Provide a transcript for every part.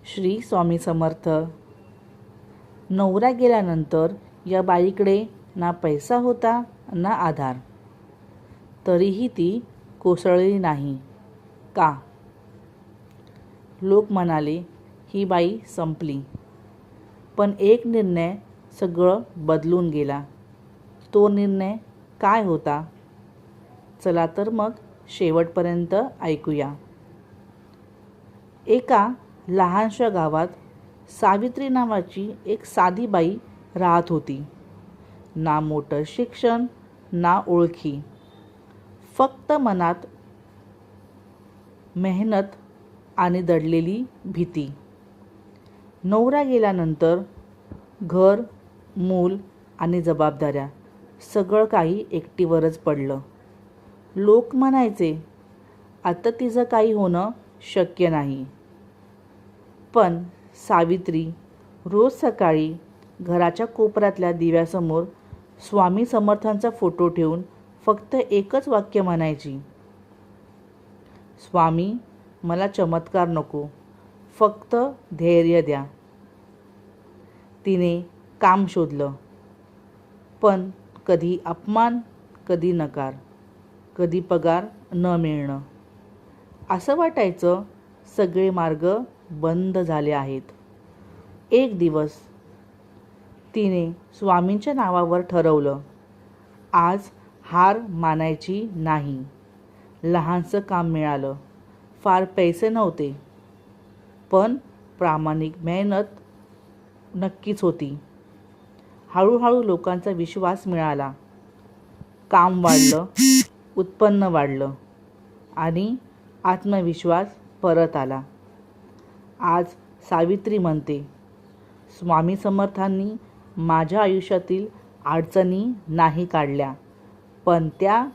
श्री स्वामी समर्थ. नवरा गेल्यानंतर या बाईकडे ना पैसा होता ना आधार, तरीही ती कोसळली नाही का? लोक म्हणाले ही बाई संपली, पण एक निर्णय सगळं बदलून गेला. तो निर्णय काय होता? चला तर मग शेवटपर्यंत ऐकूया. एका लहानशा गावात सावित्री नावाची एक साधी बाई राहत होती. ना मोठं शिक्षण ना ओळखी, फक्त मनात मेहनत आणि दडलेली भीती. नवरा गेल्यानंतर घर, मूल आणि जबाबदाऱ्या सगळं काही एकटीवरच पडलं. लोक म्हणायचे आता तिचं काही होणं शक्य नाही. पण सावित्री रोज सकाळी घराच्या कोपऱ्यातल्या दिव्यासमोर स्वामी समर्थांचा फोटो ठेवून फक्त एकच वाक्य म्हणायची, स्वामी मला चमत्कार नको, फक्त धैर्य द्या. तिने काम शोधलं, पण कधी अपमान, कधी नकार, कधी पगार न मिळणं. असं वाटायचं सगळे मार्ग बंद झाले आहेत. एक दिवस तिने स्वामींच्या नावावर ठरवलं, आज हार मानायची नाही. लहानसं काम मिळालं, फार पैसे नव्हते, पण प्रामाणिक मेहनत नक्कीच होती. हळूहळू लोकांचा विश्वास मिळाला. काम वाढलं, उत्पन्न वाढलं आणि आत्मविश्वास परत आला. आज सावित्री म्हणते, स्वामी समर्थांनी माझ्या आयुष्यातील अडचणी नाही काढल्या, पण त्या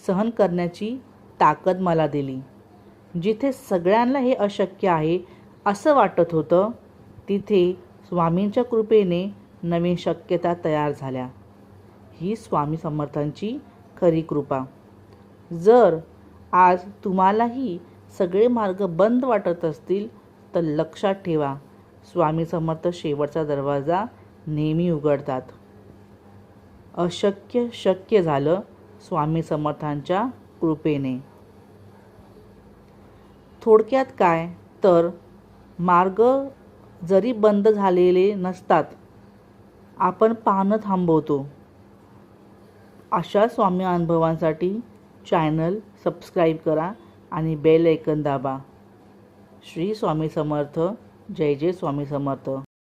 सहन करण्याची ताकद मला दिली. जिथे सगळ्यांना हे अशक्य आहे असं वाटत होतं, तिथे स्वामींच्या कृपेने नवीन शक्यता तयार झाल्या. ही स्वामी समर्थांची खरी कृपा. जर आज तुम्हालाही सगळे मार्ग बंद वाटत असतील तर लक्षात ठेवा, स्वामी समर्थ शेवटचा दरवाजा नेहमी उघडतात. अशक्य शक्य झालं स्वामी समर्थांच्या कृपेने. थोडक्यात काय तर, मार्ग जरी बंद झालेले नसतात, आपण पाहणं थांबवतो. अशा स्वामी अनुभवांसाठी चॅनल सबस्क्राईब करा आणि बेल आयकॉन दाबा. श्री स्वामी समर्थ. जय जय स्वामी समर्थ.